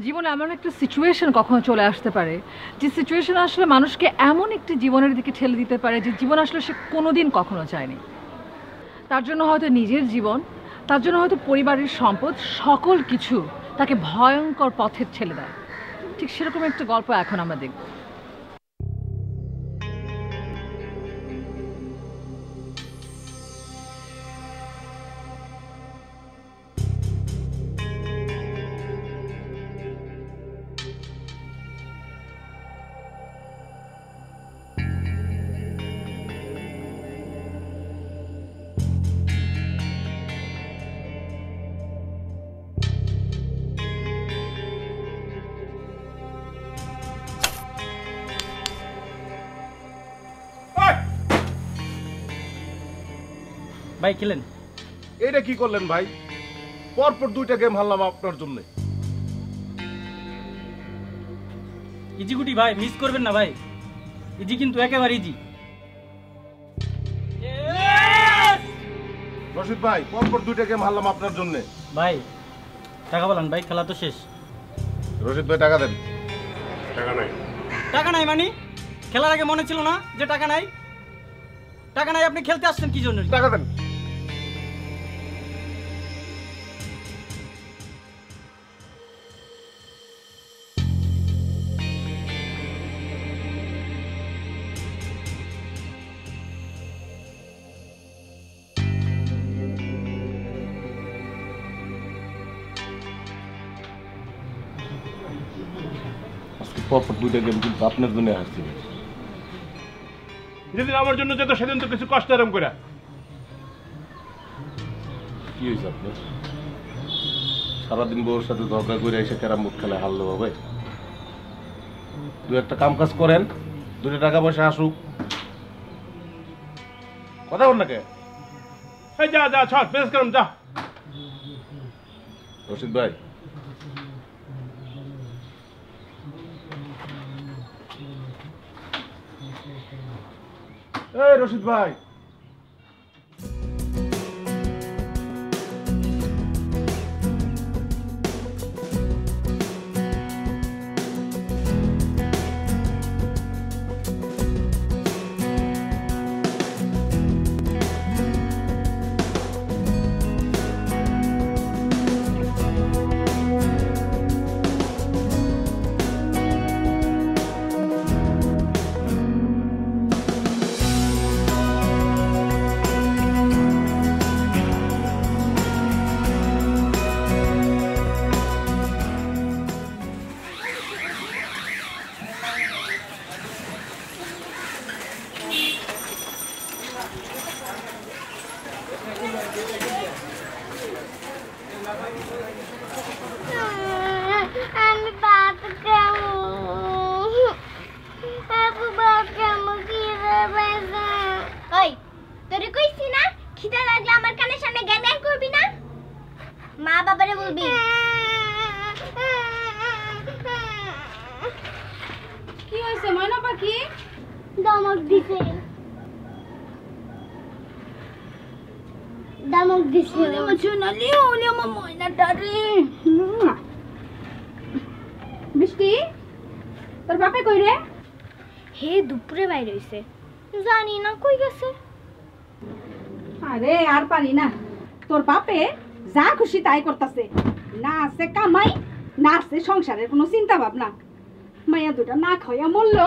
জীবনে এমন একটা সিচুয়েশন কখনো চলে আসতে পারে যে সিচুয়েশন আসলে মানুষকে এমন একটি জীবনের দিকে ঠেলে দিতে পারে যে জীবন আসলে সে কোনোদিন কখনো চায়নি। তার জন্য হয়তো নিজের জীবন, তার জন্য হয়তো পরিবারের সম্পদ, সকল কিছু তাকে ভয়ঙ্কর পথে ঠেলে দেয়। ঠিক সেরকম একটা গল্প এখন আমরা দেখব। ভাই খেলেন? এটা কি করলেন ভাই? পরপর দুইটা গেম হারলাম আপনার জন্য। ইজি গুটি ভাই, মিস করবেন না ভাই। ইজি কিন্তু একেবারে ইজি। রশিদ ভাই, পরপর দুইটা গেম হারলাম আপনার জন্য। ভাই টাকা বলেন ভাই, খেলা তো শেষ। রশিদ ভাই টাকা দেন। টাকা নাই। টাকা নাই মানে? খেলার আগে মনে ছিল না যে টাকা নাই? টাকা নাই, আপনি খেলতে আসছেন কি জন্য? টাকা দেন। পরপর দুইটা গেম কিন্তু আপনার জন্য হারছি। যেদিন আমার জন্য যেত সেদিন তো কিছু কষ্ট আরাম করে। কি হয়েছে আপনার? সারাদিন বউর সাথে ঝগড়া করে এসে ক্যারাম বোর্ড খেলে হারলো হবে। দু একটা কাম কাজ করেন, দুটো টাকা পয়সা আসুক। কথা বল না কে? এই যা যা ছাড়, বেশ করুন যা। রশিদ ভাই, এই রশিদ ভাই, আমি ভাত খাবো। আপু ভাত খাবো, খিদে পেয়েছে। ওই তোরে কইছি না খিদে লাগলে আমার কানের সামনে জ্ঞান জ্ঞান করবি না, মা বাবারে বলবি। কি হয়েছে ময়না পাখি? ধমক দিছে, ধমক দিছে। সোনালি ওলে আমার ময়নাটা রে। বৃষ্টি, তোর বাপে কই রে? হে দুপুরে বাইরে হইছে, জানি না কই গেছে। আরে আর পারি না, তোর বাপে যা খুশি তাই করতেছে। না আছে কামাই, না আছে সংসারের কোনো চিন্তা ভাবনা। মাইয়া দুটা না খাইয়া মরলো,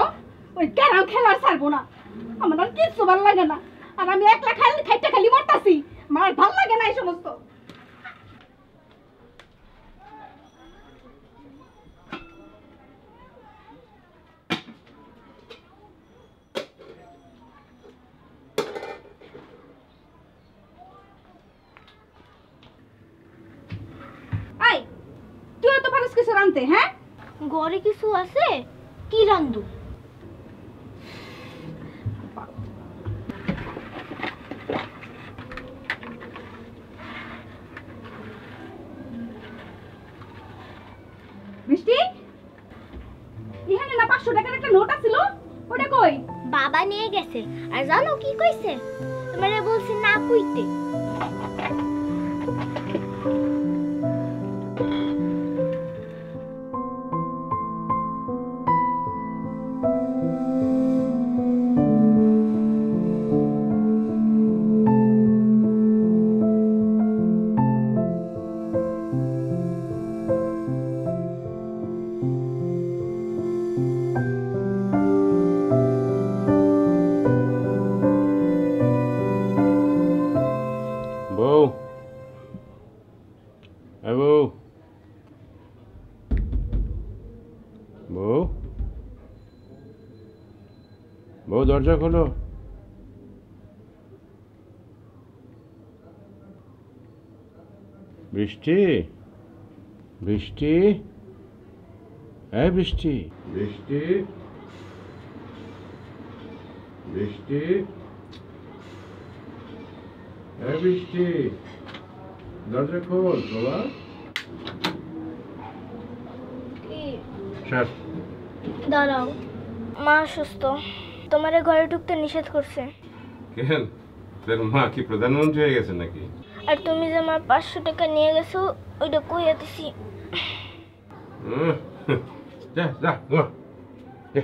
ওই ক্যারাম খেলার ছাড়বো না। আমার আর কিচ্ছু ভালো লাগে না, আর আমি একলা খাইতে খালি মরতাছি। আমার ভাল লাগে না এই সমস্ত। আই, তুই তো পারিস কিছু রানতে? হ্যাঁ, ঘরে কিছু আছে, কি রান্ধু? বৃষ্টি, এখানে না 500 টাকার একটা নোট আছিল, ওটা কই? বাবা নিয়ে গেছে। আর জানো কি কইছে? তোমারে বলছি না কইতে। বউ বউ বউ দরজা খোলো। বৃষ্টি বৃষ্টি এই বৃষ্টি বৃষ্টি বৃষ্টি এই বৃষ্টি দরজা খোল বাবা। স্যার দাঁড়াও, মা অসুস্থ, তোমারে ঘরে ঢুকতে নিষেধ করছে। কেন তোর মা কি প্রধানমন্ত্রী হয়ে গেছে নাকি? আর তুমি যে আমার 500 টাকা নিয়ে গেছো ওইটা কইয়া দিছি। যা যা ঘুমা। যা।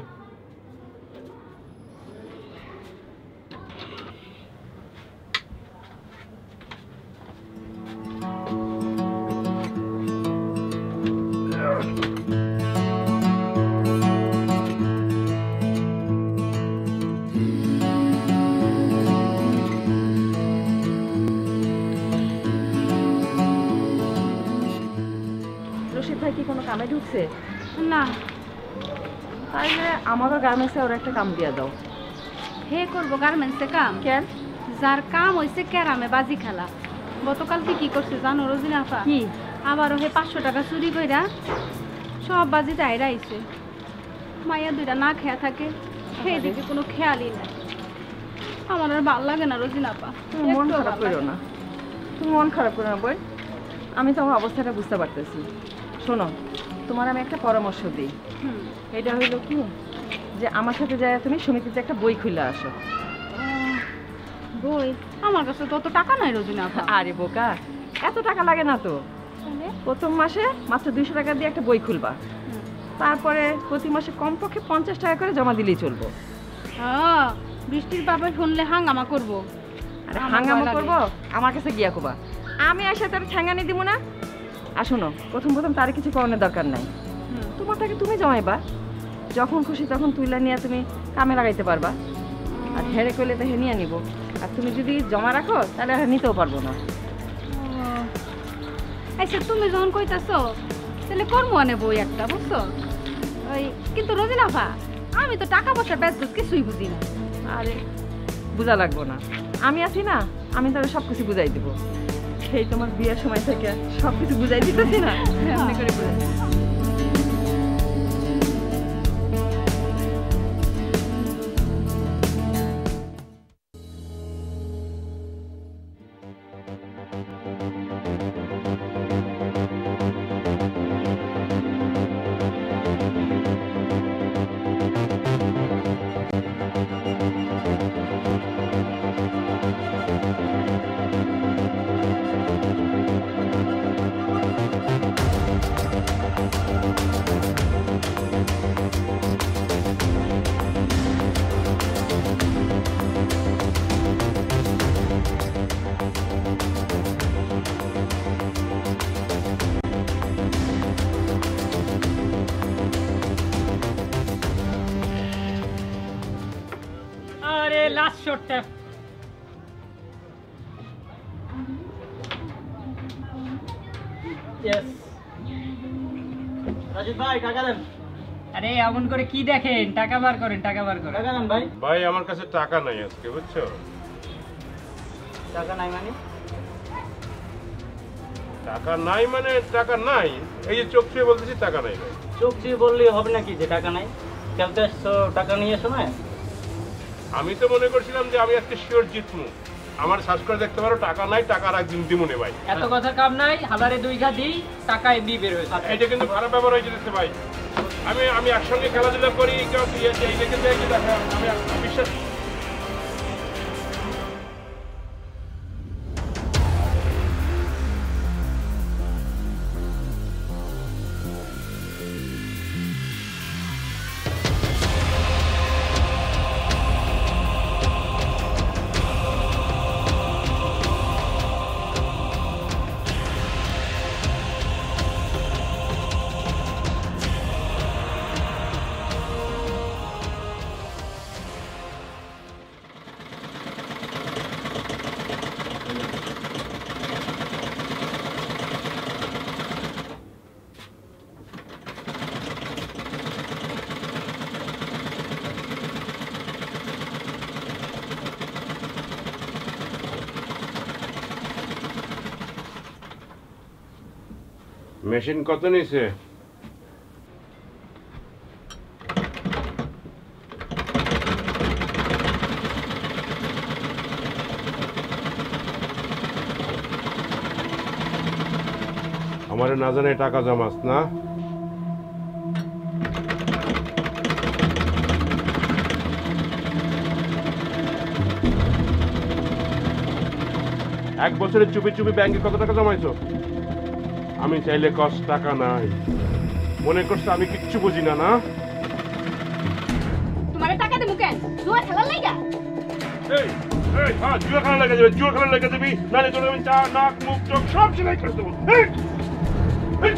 রশিদ ভাই কি কোনো কামে ঢুকছে? না, তাইলে আমারও গার্মেন্টসে ওর একটা কাম দিয়ে দাও। হে করবো গার্মেন্টসে কাম? কেন? যার কাম হইছে ক্যারামে বাজি খেলা। গতকালকে কি করছে জানো রোজিনা আপা? কি? আবারও হে 500 টাকা চুরি কইরা সব বাজি দাইরা আইছে। মাইয়া দুইটা না খেয়া থাকে, সেই দিকে কোনো খেয়ালই নাই। আমার আর ভাল লাগে না রোজিনা আপা। তুমি মন খারাপ করো না, তুমি মন খারাপ করো না বই। আমি তোমার অবস্থাটা বুঝতে পারতেছি। শোনো, তোমার আমি একটা পরামর্শ দিই। এটা হইলো কি যে আমার সাথে যায় তুমি সমিতিতে একটা বই খুলে আসো। বই? আমার কাছে তো অত টাকা নাই রোজিনা আপা। আরে বোকা, এত টাকা লাগে না তো। প্রথম মাসে মাত্র 200 টাকা দিয়ে একটা বই খুলবা, তারপরে প্রতি মাসে কমপক্ষে 50 টাকা করে জমা দিলেই চলবো। হ্যাঁ, বৃষ্টির বাবা শুনলে হাঙ্গামা করবো। আরে হাঙ্গামা করবো আমার কাছে গিয়া কোবা, আমি এসে তার ঠ্যাঙ্গানি দিব না। আর শোনো, প্রথম তার কিছু করানোর দরকার নাই। তোমার টাকা তুমি জমাইবা, যখন খুশি তখন তুইলা নিয়ে তুমি কামে লাগাইতে পারবা। আর হেরে করলে তো হে নিয়ে নিব। আর তুমি যদি জমা রাখো তাহলে আর নিতেও পারবো না। আচ্ছা, তুমি যখন কইতাছো তাহলে করবো আনে বই একটা, বুঝছো? ওই কিন্তু রোজিনা আপা, আমি তো টাকা পয়সা বেচবুঝ কিছুই বুঝি না। আরে বোঝা লাগবো না, আমি আছি না, আমি তাহলে সব কিছু বুঝাই দেবো। সেই তোমার বিয়ের সময় থেকে সব কিছু বুঝাই দিতেছি না, এমনি করে বুঝাই। লাস্ট শটটা। ইয়েস রাজীব ভাই, টাকা দেন। আরে এমন করে কি দেখেন, টাকা বার করেন, টাকা বার করেন। টাকা দেন ভাই। ভাই আমার কাছে টাকা নাই আজকে, বুঝছো? টাকা নাই মানে? টাকা নাই মানে টাকা নাই, এই যে চোখ ছুঁয়ে বলতেছি টাকা নাই ভাই। চোখ দিয়ে বললেই হবে নাকি যে টাকা নাই? খেলতে আসছো, টাকা নিয়ে এসো না। আমি তো মনে করছিলাম যে আমি আজকে শিওর জিতমু। আমার শ্বাস করে দেখতে পারো টাকা নাই, টাকা আর একদিন দিমুনে ভাই। এত কথা কাম নাই, হালারে 2 ঘা দিই, টাকা এমনি বের হয়েছে। এটা কিন্তু খারাপ ব্যবহার হয়ে যেতেছে ভাই। আমি একসঙ্গে খেলাধুলা করি, কেউ এইটা কিন্তু আমি বিশ্বাস। মেশিন কত নিছে? আমারে না জানে টাকা জমাস না? এক বছরে চুপি চুপি ব্যাংকে কত টাকা জমাইছো? আমি চাইলে কষ্ট টাকা নাই। মনে করছো আমি কিচ্ছু বুঝি না? না, তোমারে টাকা দেবো কেন? জুয়া খেলার লাইগা? এই এই হ্যাঁ, জুয়া খেলা লেগে যাবে, জুয়া খেলা লেগে যাবি, নাহলে তোর আমি চা নাক মুখ চোখ সব সেলাই করে দেবো। এই, এই।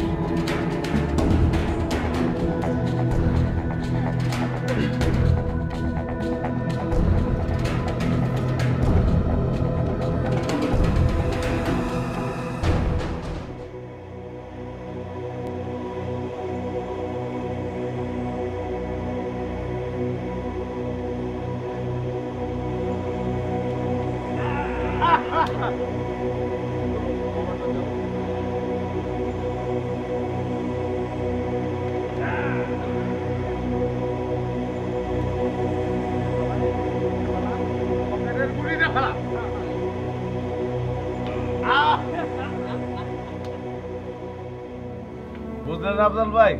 বুঝলেন আফজাল ভাই,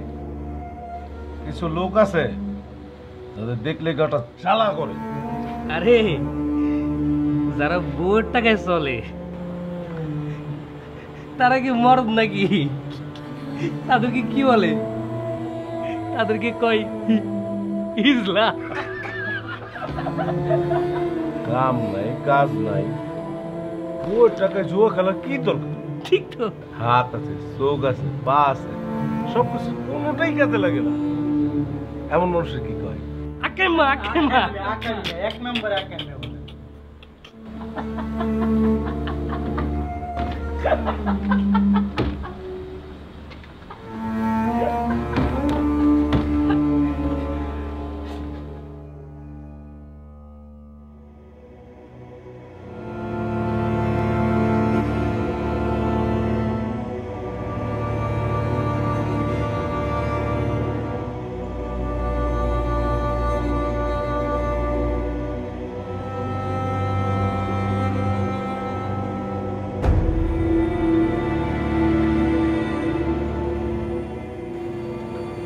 কিছু লোক আছে তাদের দেখলে গাটা চালা করে। আরে যারা বউয়ের টাকায় চলে তারা কি মরদ নাকি? তাদেরকে কি বলে? তাদেরকে কয় ইজলা। কাম নাই কাজ নাই, ওর টাকায় জুয়া খেলা কি দরকার? ঠিক তো। হাত আছে, চোখ আছে, পা আছে, সবকিছু কোনোটাই কাজে লাগে না। এমন মানুষের কি কয়? আকেমা আকেমা। এক নম্বরে আকাঙ্ক্ষা বলে।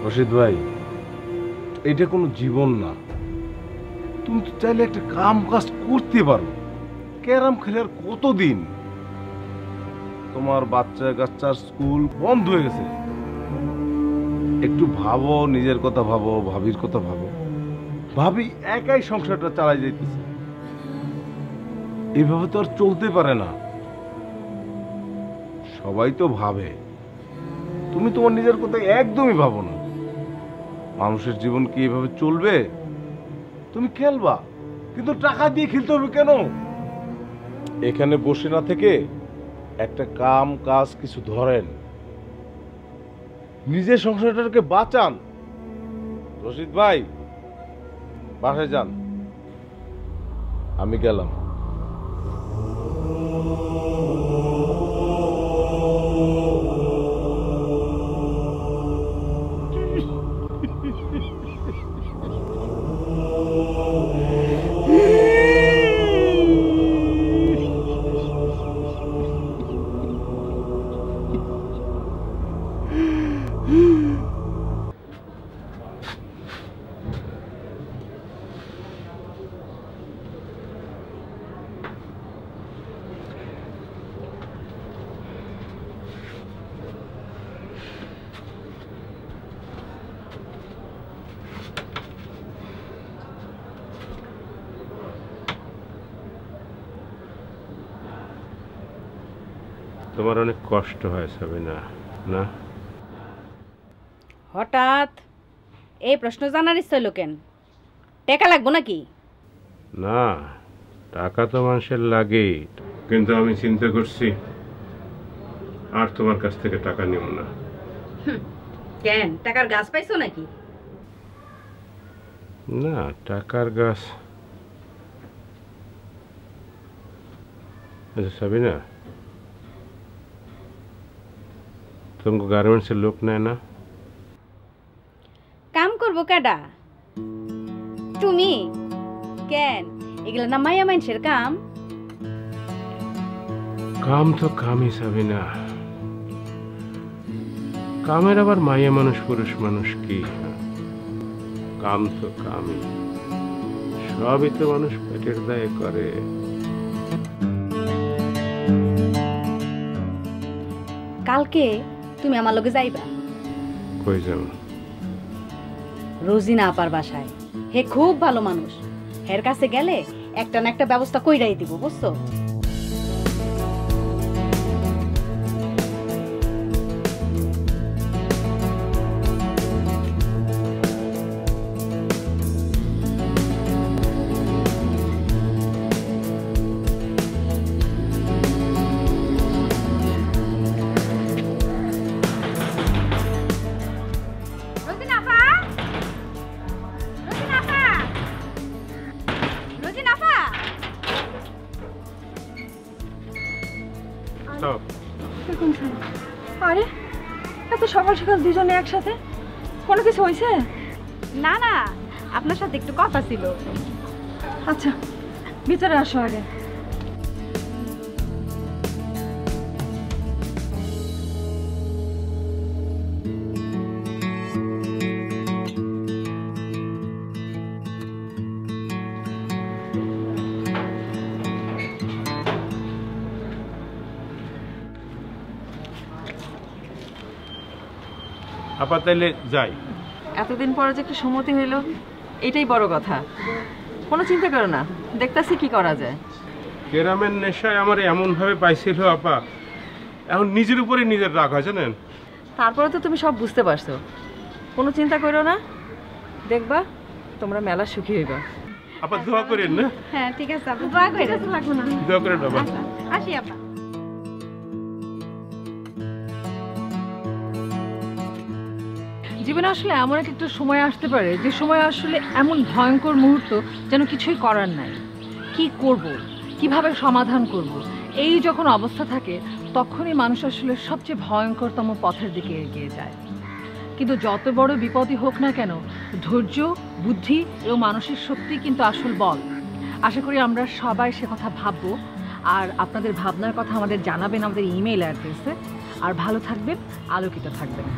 রশিদ ভাই, এটা কোনো জীবন না। তুমি তো চাইলে একটা কাম কাজ করতে পারো। ক্যারাম খেলার কতদিন? তোমার বাচ্চা কাচ্চার স্কুল বন্ধ হয়ে গেছে। একটু ভাবো, নিজের কথা ভাবো, ভাবির কথা ভাবো। ভাবি একাই সংসারটা চালাই যাইতেছে, এভাবে তো আর চলতে পারে না। সবাই তো ভাবে, তুমি তোমার নিজের কথা একদমই ভাবো না। মানুষের জীবন কি এভাবে চলবে? তুমি খেলবা, কিন্তু টাকা দিয়ে খেলতে হবে কেন? এখানে বসে না থেকে একটা কাম কাজ কিছু ধরেন, নিজের সংসারটাকে বাঁচান। রশিদ ভাই, বাসায় যান, আমি গেলাম। তোমার অনেক কষ্ট হয় সাবিনা, না? হঠাৎ এই প্রশ্ন জানার ইচ্ছা হলো কেন? টাকা লাগবো নাকি? না, টাকা তো মানুষের লাগেই, কিন্তু আমি চিন্তা করছি আর তোমার কাছ থেকে টাকা নিব না। কেন, টাকার গাছ পাইছো নাকি? না, টাকার গাছ। আচ্ছা সাবিনা, তোমাকে গার্মেন্টসের লোক নেয় না? কাম করবো কেডা? তুমি কেন? এগুলা না মাইয়া মানুষের কাম। কাম তো কাম হিসাবে না, কামের আবার মাইয়া মানুষ পুরুষ মানুষ কি? কাম তো কামই, সবই তো মানুষ পেটের দায়ে করে। কালকে তুমি আমার লগে যাইবা। কই যাব? রোজিনা আপার বাসায়। হে খুব ভালো মানুষ, হের কাছে গেলে একটা না একটা ব্যবস্থা কইরাই দিব, বুঝছো? আরে এত সকাল সকাল দুজনে একসাথে, কোনো কিছু হয়েছে? না না, আপনার সাথে একটু কথা ছিল। আচ্ছা ভিতরে আসো আগে। আপা তাইলে যাই। এতদিন পরে যে একটু সম্মতি হইল, এটাই বড় কথা। কোনো চিন্তা করো না, দেখতাছি কি করা যায়। কেরামের নেশায় আমার এমন ভাবে পাইছিল আপা, এখন নিজের উপরে নিজের রাগ হয় জানেন। তারপরে তো তুমি সব বুঝতে পারছো, কোনো চিন্তা করো না, দেখবা তোমরা মেলা সুখী হইবা। আপা দোয়া করেন না? হ্যাঁ ঠিক আছে, আপনি দোয়া করেন। লাগবে না, দোয়া করেন বাবা। আসি আপা। জীবনে আসলে এমন একটা সময় আসতে পারে যে সময় আসলে এমন ভয়ঙ্কর মুহূর্ত যেন কিছুই করার নাই। কি করব, কিভাবে সমাধান করব, এই যখন অবস্থা থাকে তখনই মানুষ আসলে সবচেয়ে ভয়ঙ্করতম পথের দিকে এগিয়ে যায়। কিন্তু যত বড় বিপদই হোক না কেন, ধৈর্য, বুদ্ধি এবং মানসিক শক্তি কিন্তু আসল বল। আশা করি আমরা সবাই সে কথা ভাববো, আর আপনাদের ভাবনার কথা আমাদের জানাবেন আমাদের ইমেইল অ্যাড্রেসে। আর ভালো থাকবেন, আলোকিত থাকবেন।